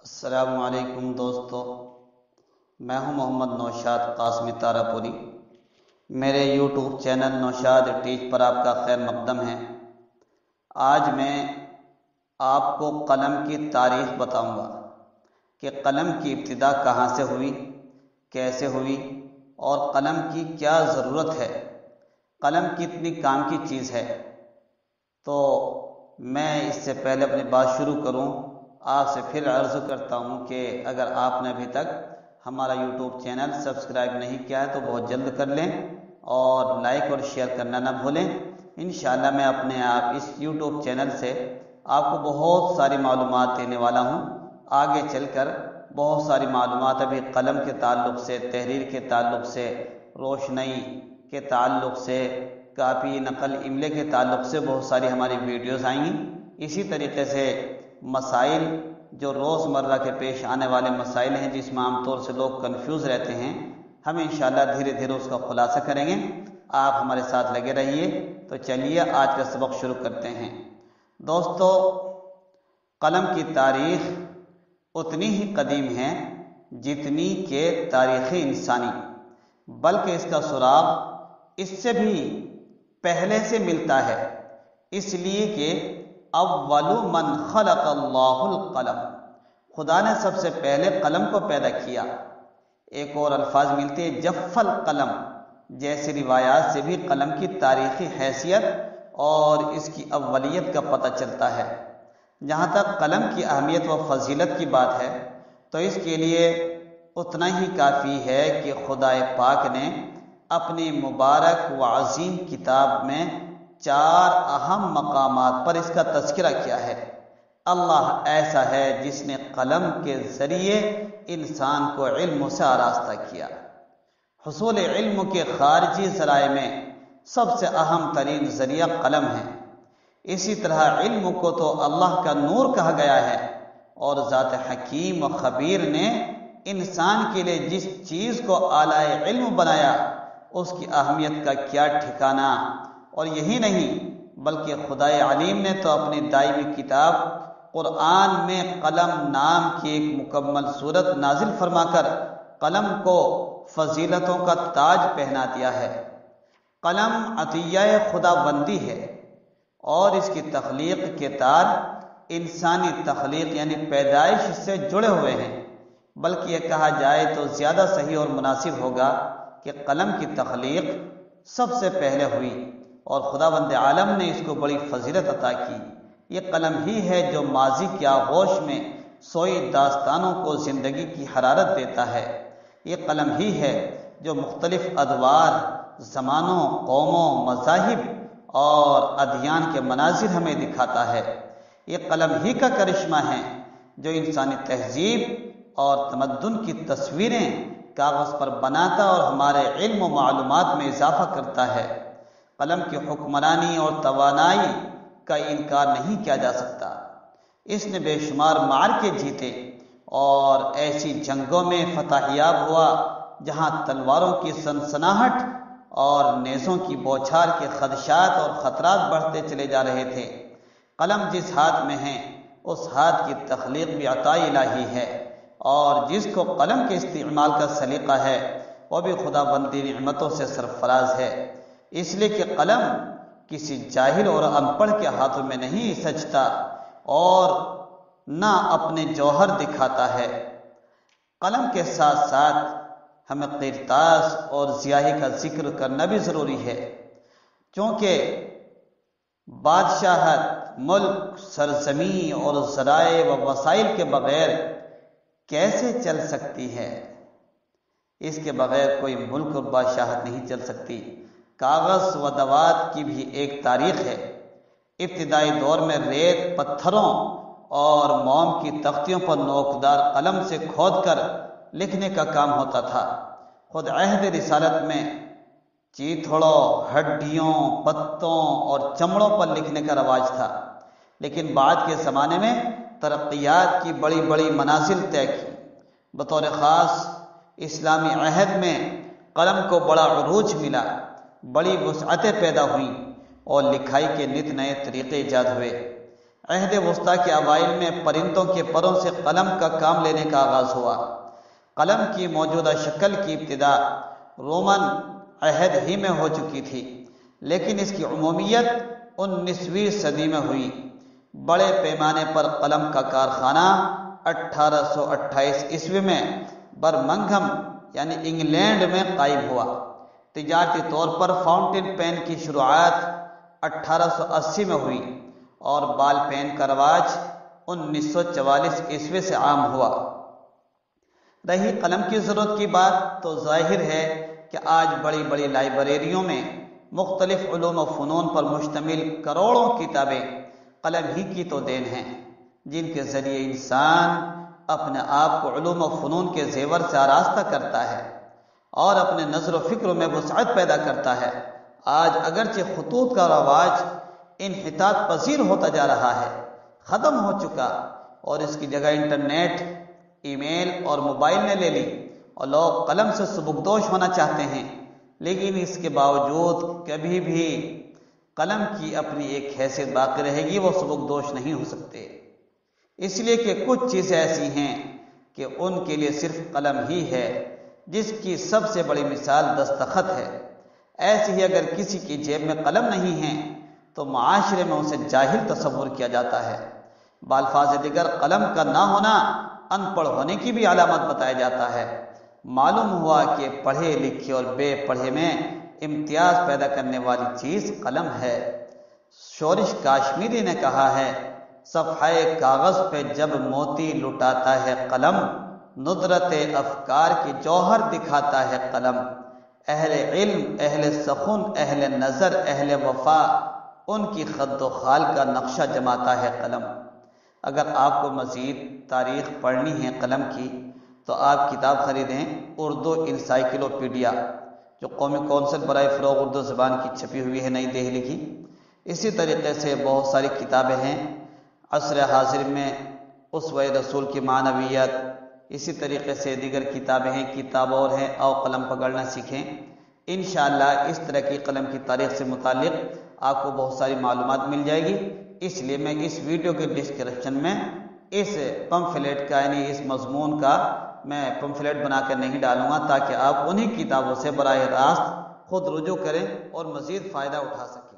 السلام علیکم دوستو، میں ہوں محمد نوشاد قاسمی تارا پوری۔ میرے یوٹیوب چینل نوشاد ٹیچ پر آپ کا خیر مقدم ہے۔ آج میں آپ کو قلم کی تاریخ بتاؤں گا کہ قلم کی ابتدا کہاں سے ہوئی، کیسے ہوئی اور قلم کی کیا ضرورت ہے، قلم کتنی کام کی چیز ہے۔ تو میں اس سے پہلے اپنی بات شروع کروں، آپ سے پھر عرض کرتا ہوں کہ اگر آپ نے ابھی تک ہمارا یوٹیوب چینل سبسکرائب نہیں کیا ہے تو بہت جلد کر لیں اور لائک اور شیئر کرنا نہ بھولیں۔ انشاءاللہ میں اپنے آپ اس یوٹیوب چینل سے آپ کو بہت ساری معلومات دینے والا ہوں۔ آگے چل کر بہت ساری معلومات ابھی قلم کے تعلق سے، تحریر کے تعلق سے، روشنائی کے تعلق سے، کاپی نقل املے کے تعلق سے بہت ساری ہماری ویڈیوز آئیں گی۔ اسی طریقے سے مسائل جو روز مرہ کے پیش آنے والے مسائل ہیں جس میں عام طور سے لوگ کنفیوز رہتے ہیں، ہم انشاءاللہ دھیرے دھیرے اس کا خلاصہ کریں گے۔ آپ ہمارے ساتھ لگے رہیے۔ تو چلیے آج کا سبق شروع کرتے ہیں۔ دوستو، قلم کی تاریخ اتنی ہی قدیم ہے جتنی کہ تاریخ انسانی، بلکہ اس کا سراغ اس سے بھی پہلے سے ملتا ہے، اس لیے کہ اول من خلق اللہ القلم، خدا نے سب سے پہلے قلم کو پیدا کیا۔ ایک اور الفاظ ملتے ہیں جف القلم، جیسے روایات سے بھی قلم کی تاریخی حیثیت اور اس کی اولیت کا پتہ چلتا ہے۔ جہاں تک قلم کی اہمیت و فضیلت کی بات ہے تو اس کے لیے اتنا ہی کافی ہے کہ خدا پاک نے اپنی مبارک و عظیم کتاب میں 4 اہم مقامات پر اس کا تذکرہ کیا ہے۔ اللہ ایسا ہے جس نے قلم کے ذریعے انسان کو علم سے آراستہ کیا۔ حصول علم کے خارجی ذرائع میں سب سے اہم ترین ذریعہ قلم ہے۔ اسی طرح علم کو تو اللہ کا نور کہا گیا ہے، اور ذات حکیم و خبیر نے انسان کے لیے جس چیز کو اعلی علم بنایا اس کی اہمیت کا کیا ٹھکانہ۔ اور یہی نہیں بلکہ خدائے علیم نے تو اپنی دائمی کتاب قرآن میں قلم نام کی ایک مکمل صورت نازل فرما کر قلم کو فضیلتوں کا تاج پہنا دیا ہے۔ قلم عطیہ خدا بندی ہے اور اس کی تخلیق کے تار انسانی تخلیق یعنی پیدائش سے جڑے ہوئے ہیں، بلکہ یہ کہا جائے تو زیادہ صحیح اور مناسب ہوگا کہ قلم کی تخلیق سب سے پہلے ہوئی اور خداوند عالم نے اس کو بڑی فضیلت عطا کی۔ یہ قلم ہی ہے جو ماضی کے آغوش میں سوئی داستانوں کو زندگی کی حرارت دیتا ہے۔ یہ قلم ہی ہے جو مختلف ادوار، زمانوں، قوموں، مذاہب اور ادیان کے مناظر ہمیں دکھاتا ہے۔ یہ قلم ہی کا کرشمہ ہے جو انسانی تہذیب اور تمدن کی تصویریں کاغذ پر بناتا اور ہمارے علم و معلومات میں اضافہ کرتا ہے۔ قلم کی حکمرانی اور توانائی کا انکار نہیں کیا جا سکتا۔ اس نے بے شمار معرکے جیتے اور ایسی جنگوں میں فتح یاب ہوا جہاں تلواروں کی سنسناہٹ اور نیزوں کی بوچھار کے خدشات اور خطرات بڑھتے چلے جا رہے تھے۔ قلم جس ہاتھ میں ہے اس ہاتھ کی تخلیق بھی عطا الہی ہے، اور جس کو قلم کے استعمال کا سلیقہ ہے وہ بھی خدا بندی نعمتوں سے سرفراز ہے، اس لیے کہ قلم کسی جاہل اور ان پڑھ کے ہاتھوں میں نہیں سجتا اور نہ اپنے جوہر دکھاتا ہے۔ قلم کے ساتھ ساتھ ہمیں قرطاس اور سیاہی کا ذکر کرنا بھی ضروری ہے، چونکہ بادشاہت، ملک، سرزمین اور ذرائع و وسائل کے بغیر کیسے چل سکتی ہے؟ اس کے بغیر کوئی ملک اور بادشاہت نہیں چل سکتی۔ کاغذ و دوات کی بھی ایک تاریخ ہے۔ ابتدائی دور میں ریت پتھروں اور موم کی تختیوں پر نوکدار قلم سے کھود کر لکھنے کا کام ہوتا تھا۔ خود عہد رسالت میں چیتھڑوں، ہڈیوں، پتوں اور چمڑوں پر لکھنے کا رواج تھا، لیکن بعد کے زمانے میں ترقیات کی بڑی بڑی منازل طے کی۔ بطور خاص اسلامی عہد میں قلم کو بڑا عروج ملا، بڑی وسعتیں پیدا ہوئیں اور لکھائی کے نت نئے طریقے ایجاد ہوئے۔ عہد وسطیٰ کے اوائل میں پرندوں کے پروں سے قلم کا کام لینے کا آغاز ہوا۔ قلم کی موجودہ شکل کی ابتدا رومن عہد ہی میں ہو چکی تھی، لیکن اس کی عمومیت 19ویں صدی میں ہوئی۔ بڑے پیمانے پر قلم کا کارخانہ 1828 عیسوی میں برمنگھم یعنی انگلینڈ میں قائم ہوا۔ تجارتی طور پر فاؤنٹین پین کی شروعات 1880 میں ہوئی اور بال پین کا رواج 1944 عیسوی سے عام ہوا۔ رہی قلم کی ضرورت کی بات تو ظاہر ہے کہ آج بڑی بڑی لائبریریوں میں مختلف علوم و فنون پر مشتمل کروڑوں کتابیں قلم ہی کی تو دین ہیں، جن کے ذریعے انسان اپنے آپ کو علوم و فنون کے زیور سے آراستہ کرتا ہے اور اپنے نظر و فکر میں وسعت پیدا کرتا ہے۔ آج اگرچہ خطوط کا رواج انحطاط پذیر ہوتا جا رہا ہے، ختم ہو چکا، اور اس کی جگہ انٹرنیٹ، ای میل اور موبائل نے لے لی اور لوگ قلم سے سبکدوش ہونا چاہتے ہیں، لیکن اس کے باوجود کبھی بھی قلم کی اپنی ایک حیثیت باقی رہے گی، وہ سبکدوش نہیں ہو سکتے، اس لیے کہ کچھ چیزیں ایسی ہیں کہ ان کے لیے صرف قلم ہی ہے، جس کی سب سے بڑی مثال دستخط ہے۔ ایسے ہی اگر کسی کی جیب میں قلم نہیں ہے تو معاشرے میں اسے جاہل تصور کیا جاتا ہے۔ بالفاظ دیگر قلم کا نہ ہونا ان پڑھ ہونے کی بھی علامت بتایا جاتا ہے۔ معلوم ہوا کہ پڑھے لکھے اور بے پڑھے میں امتیاز پیدا کرنے والی چیز قلم ہے۔ شورش کاشمیری نے کہا ہے، صفحہ کاغذ پہ جب موتی لٹاتا ہے قلم، ندرت افکار کی جوہر دکھاتا ہے قلم۔ اہل علم، اہل سخن، اہل نظر، اہل وفا، ان کی خد و خال کا نقشہ جماتا ہے قلم۔ اگر آپ کو مزید تاریخ پڑھنی ہے قلم کی تو آپ کتاب خریدیں، اردو انسائکلوپیڈیا، جو قومی کونسل برائے فروغ اردو زبان کی چھپی ہوئی ہے، نئی دہلی کی۔ اسی طریقے سے بہت ساری کتابیں ہیں عصر حاضر میں، اسوہ رسول کی معنویت، اسی طریقے سے دیگر کتابیں ہیں، کتاب اور ہیں، آؤ قلم پکڑنا سیکھیں۔ انشاءاللہ اس طرح کی قلم کی تاریخ سے متعلق آپ کو بہت ساری معلومات مل جائے گی، اس لیے میں اس ویڈیو کے ڈسکرپشن میں اس پمفلیٹ کا یعنی اس مضمون کا میں پمفلیٹ بنا کر نہیں ڈالوں گا، تاکہ آپ انہی کتابوں سے براہ راست خود رجوع کریں اور مزید فائدہ اٹھا سکیں۔